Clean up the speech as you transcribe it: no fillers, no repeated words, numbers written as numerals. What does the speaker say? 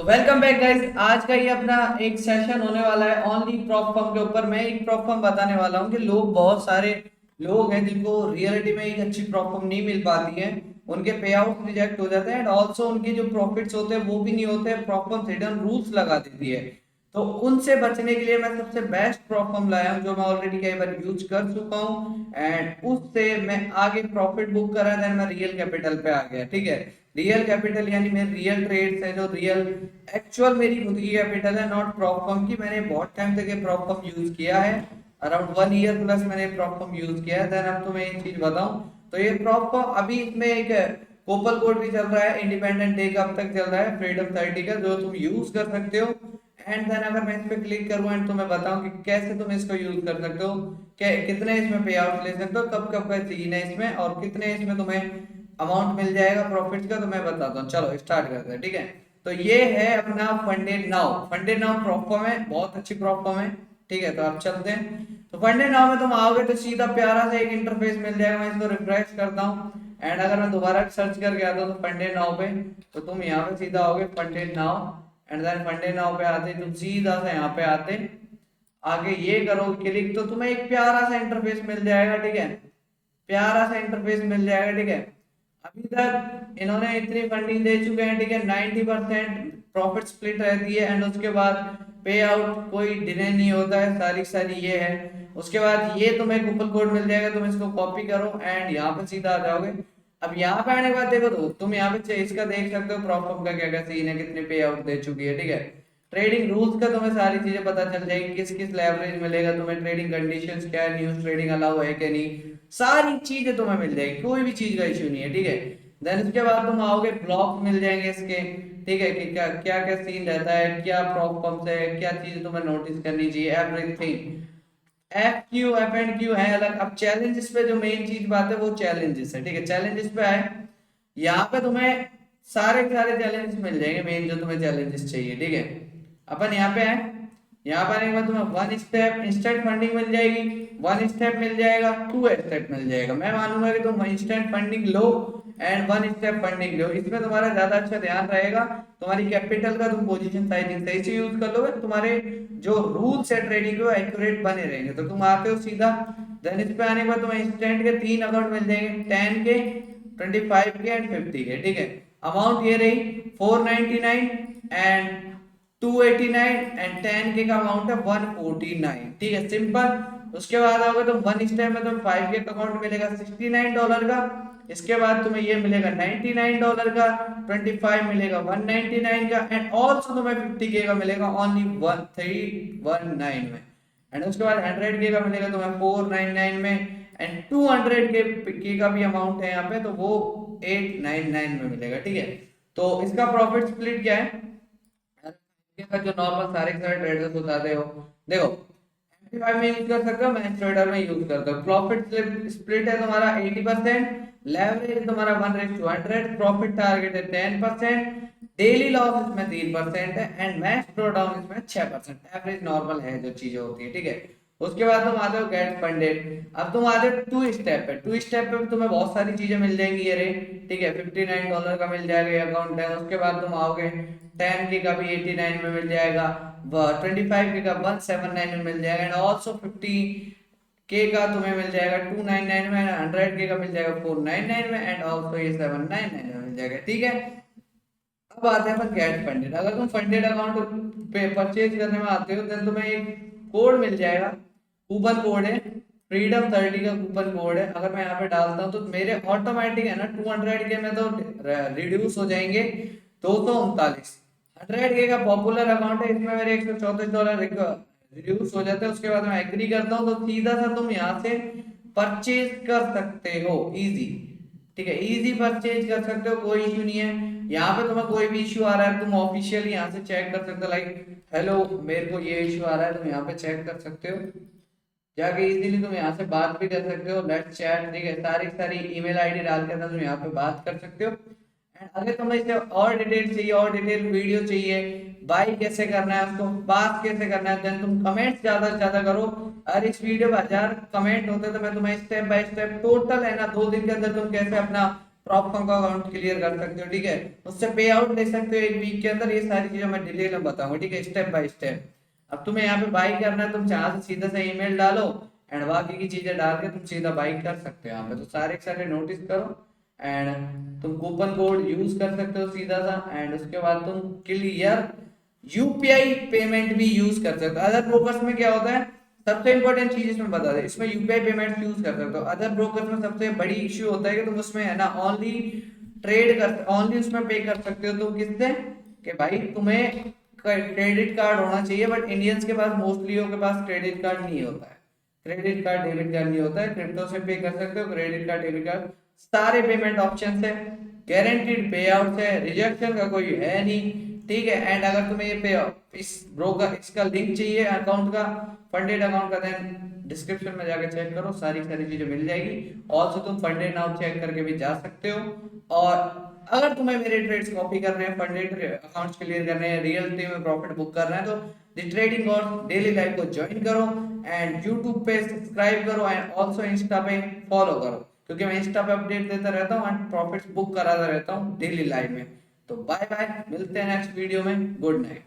तो welcome back guys. आज का ये अपना एक सेशन होने वाला है ओनली प्रॉप फर्म के ऊपर। मैं एक प्रॉप फर्म बताने वाला हूँ कि लोग बहुत सारे लोग हैं जिनको रियलिटी में एक अच्छी प्रॉप फर्म नहीं मिल पाती है, उनके पे आउट रिजेक्ट हो जाते हैं एंड ऑल्सो उनके जो प्रॉफिट्स होते हैं वो भी नहीं होते। प्रॉप फर्म हिडन रूल्स लगा देती है, तो उनसे बचने के लिए मैं सबसे बेस्ट प्रॉप फर्म लाया हूँ जो मैं ऑलरेडी कई बार यूज कर चुका हूँ एंड उससे मैं आगे प्रॉफिट बुक करा, देन मैं रियल कैपिटल पे आ गया। ठीक है, रियल कैपिटल यानी मेरे रियल ट्रेड्स है, जो रियल एक्चुअल मेरी खुद की कैपिटल है, नॉट प्रॉप फर्म की। मैंने बहुत टाइम तक ये प्रॉप फर्म यूज किया है, अराउंड 1 ईयर प्लस मैंने प्रॉप फर्म यूज किया है। देन अब तो मैं एक चीज बताऊं, तो ये प्रॉप फर्म अभी इसमें एक कोपल कोड भी चल रहा है, इंडिपेंडेंट डे का अब तक चल रहा है, फ्रीडम 30 का, जो तुम यूज कर सकते हो। एंड देन अगर मैं इस पे क्लिक करूं एंड तुम्हें बताऊं कि कैसे तुम इसको यूज कर सकते हो, कितने इसमें पे आउट ले सकते हो, कब कब का सीन है इसमें, और कितने इसमें तुम्हें अमाउंट मिल जाएगा प्रॉफिट्स का, तो मैं बताता हूँ। चलो स्टार्ट करते हैं। ठीक है, तो ये है अपना funded now. Funded now prop firm है, बहुत अच्छी प्रॉप फर्म है। ठीक है, तो आप चलते हैं। तो फंडेड नाउ में तुम आओगे तो सीधा प्यारा सा एक इंटरफेस मिल जाएगा। मैं इसको रिफ्रेश करता हूँ एंड अगर मैं दोबारा सर्च करके आता हूँ तो फंडेड नाउ पे, तो तुम यहाँ पे सीधा आओगे funded now and then funded now पे आते तुम सीधा सा यहाँ पे आते आगे ये करो क्लिक, तो तुम्हें एक प्यारा सा इंटरफेस मिल जाएगा। ठीक है, प्यारा सा इंटरफेस मिल जाएगा। ठीक है, अभी तक इन्होंने इतनी फंडिंग दे चुके हैं। ठीक है, 90% प्रॉफिट स्प्लिट रहती है एंड उसके बाद पे आउट कोई डिले नहीं होता है, सारी सारी ये है। उसके बाद ये तुम्हें कूपन कोड मिल जाएगा, तुम इसको कॉपी करो एंड यहाँ पे सीधा आ जाओगे। अब यहाँ पे आने के बाद देखो, तो तुम यहाँ पे इसका देख सकते हो प्रॉफिट का क्या क्या सीन है, कितने पे आउट दे चुकी है। ठीक है, ट्रेडिंग रूल्स का तुम्हें सारी चीजें पता चल जाएगी, किस किस लेवरेज मिलेगा तुम्हें, ट्रेडिंग कंडीशंस क्या है, न्यूज ट्रेडिंग अलाउ है कि नहीं, सारी चीजें तुम्हें मिल जाएगी, कोई भी चीज का इश्यू नहीं है। ठीक है, देन उसके बाद तुम आओगे, ब्लॉक मिल जाएंगे इसके। ठीक है, कि क्या क्या क्या सीन रहता है, क्या प्रॉब्लम्स है, क्या चीजें तुम्हें नोटिस करनी चाहिए, everything. F Q F and Q है अलग। अब चैलेंजेस पे जो मेन चीज बात है वो चैलेंजेस है। ठीक है, चैलेंजेस पे आए, यहाँ पे तुम्हें सारे के सारे चैलेंजेस मिल जाएंगे, मेन जो तुम्हें चैलेंजेस चाहिए। ठीक है, अपन यहाँ पे आए, यहाँ पर आने के बाद तुम्हें वन स्टेप इंस्टेंट फंडिंग मिल जाएगी, वन स्टेप मिल जाएगा, टू स्टेप मिल जाएगा। मैं मानूंगा कि तुम इंस्टेंट फंडिंग लो एंड वन स्टेप फंडिंग लो, इसमें तुम्हारा ज्यादा अच्छा ध्यान रहेगा। तुम्हारी कैपिटल का तुम पोजीशन साइजिंग सही से यूज कर लोगे, तुम्हारे जो रूल्स है ट्रेडिंग के वो एक्यूरेट बने रहेंगे। तो तुम आते हो सीधा, देन इस पे आने के बाद तुम्हें इंस्टेंट के 3 अकाउंट मिल जाएंगे, 10 के, 25 के एंड 50 के। ठीक है, अमाउंट ये रही 499 एंड 289 एंड 10 के का अमाउंट है 149। ठीक है, सिंपल। उसके बाद आओगे तो वन स्टेप में तुम्हें 5 के का अकाउंट मिलेगा $69 का, इसके बाद तुम्हें ये मिलेगा $99 का, 25 मिलेगा 199 का एंड ऑल्सो तुम्हें 50 के का मिलेगा ओनली 1319 में। एंड उसके बाद 100 के का मिलेगा तुम्हें 499 में एंड 200 के का भी अमाउंट है यहाँ पे, तो वो 899 में मिलेगा। ठीक है, तो इसका प्रॉफिट स्प्लिट क्या है का, जो नॉर्मल सारे के सारे ट्रेडर्स बताते हो, देखो एमपी5 में यूज कर सकते हो, मैक्स ट्रेडर में यूज करते हो। प्रॉफिट स्प्लिट है तुम्हारा 80%, लेवरेज तुम्हारा 1:100, प्रॉफिट टारगेट है 10%, डेली लॉस इसमें 3% है एंड मैक्स ड्रॉ डाउन इसमें 6%। एवरेज नॉर्मल है जो चीजें होती है। ठीक है, उसके बाद तुम आते हो गेट फंडेड। अब तुम आते हो टू स्टेप पे, टू स्टेप पे तुम्हें बहुत सारी चीजें मिल जाएंगी ये रे। ठीक है, $59 का मिल जाएगा ये अकाउंट है। उसके बाद तुम आओगे 10 के का भी 89 में मिल जाएगा, 25 के का 179 में मिल जाएगा एंड ऑल्सो 50 के का तुम्हें मिल जाएगा 299 में, 100 के का मिल जाएगा 499 में एंड ऑल्सो ये 799 में मिल जाएगा। ठीक है, अब आते हैं अपन गेट फंडेड। अगर तुम फंडेड अकाउंट पे परचेज करने में आते हो तो तुम्हें एक कोड मिल जाएगा, कूपन कोड है फ्रीडम 30 का कूपन कोड है। अगर मैं यहाँ पे डालता हूँ तो मेरे ऑटोमेटिक है ना 200 के में तो रिड्यूस हो जाएंगे 239। 100 के का पॉपुलर अकाउंट है, इसमें मेरे $134 रिड्यूस हो जाते हैं। उसके बाद मैं एग्री करता हूँ तो सीधा सा तुम यहाँ से परचेज कर सकते हो इजी। ठीक है, इजी परचेज कर सकते हो, कोई इश्यू नहीं है। यहाँ पे तुम्हें कोई भी इश्यू आ रहा है तुम ऑफिशियली यहाँ से चेक कर सकते हो, लाइक हेलो मेरे को ये इश्यू आ रहा है, तुम यहाँ पे चेक कर सकते हो जाके इजीली। तुम यहाँ से बात भी कर सकते हो, लेट्स चैट। ठीक है, सारी सारी ईमेल आईडी डाल के तुम यहाँ पे बात कर सकते हो। एंड अगर तुम्हें इसे और डिटेल चाहिए, और डिटेल वीडियो चाहिए, बाई कैसे करना है, उसको बात कैसे करना है, देन तुम कमेंट्स ज्यादा से ज्यादा करो। अगर इस वीडियो में 1000 कमेंट होते तो मैं तुम्हें स्टेप बाय स्टेप टोटल है ना 2 दिन के अंदर तुम कैसे अपना प्रॉप फर्म का अकाउंट क्लियर कर सकते हो, ठीक है, उससे पे आउट ले सकते हो एक वीक के अंदर। ये सारी चीजें मैं डिटेल में बताऊंगा, ठीक है, स्टेप बाय स्टेप। अब तुम्हें यहाँ पे बाई करना है, तुम चाह से सीधा से ईमेल डालो एंड बाकी की चीजें डाल के तुम सीधा बाई कर सकते हो यहाँ पे। तो सारे के सारे नोटिस करो एंड तुम कूपन कोड यूज कर सकते हो सीधा सा, एंड उसके बाद तुम क्लियर यूपीआई पेमेंट भी यूज कर सकते हो। अदर ब्रोकर्स में क्या होता है, सबसे इंपॉर्टेंट चीज इसमें बता दे, इसमें यूपीआई पेमेंट यूज कर सकते हो। अदर ब्रोकर्स में सबसे बड़ी इश्यू होता है कि तुम उसमें है ना ओनली ट्रेड कर, ओनली उसमें पे कर सकते हो तुम किससे, कि भाई तुम्हें क्रेडिट कार्ड होना चाहिए, बट इंडियंस के पास मोस्टली के पास क्रेडिट कार्ड नहीं होता है, क्रेडिट कार्ड डेबिट कार्ड नहीं होता है। क्रिप्टो से पे कर सकते हो, क्रेडिट कार्ड डेबिट कार्ड सारे पेमेंट ऑप्शन है, गारंटीड पे आउट है, रिजेक्शन का कोई है नहीं, ठीक है। एंड अगर तुम्हें ये पे इस ब्रोकर इसका लिंक चाहिए अकाउंट का, फंडेड अकाउंट का, देन डिस्क्रिप्शन में जाकर चेक करो, सारी सारी चीजें मिल जाएगी। ऑल्सो तुम फंडेड नाउ चेक करके भी जा सकते हो। और अगर तुम्हें मेरे ट्रेड्स कॉपी करने हैं, फंडेड अकाउंट्स क्लियर करने हैं, रियल टाइम में प्रॉफिट बुक करना है, तो द ट्रेडिंग और डेली लाइफ को ज्वाइन करो एंड यूट्यूब पे सब्सक्राइब करो एंड ऑल्सो इंस्टा पे फॉलो करो, क्योंकि मैं इंस्टा पे अपडेट देता रहता हूँ एंड प्रॉफिट्स बुक कराता रहता हूँ डेली लाइफ में। तो बाय बाय, मिलते हैं नेक्स्ट वीडियो में, गुड नाइट।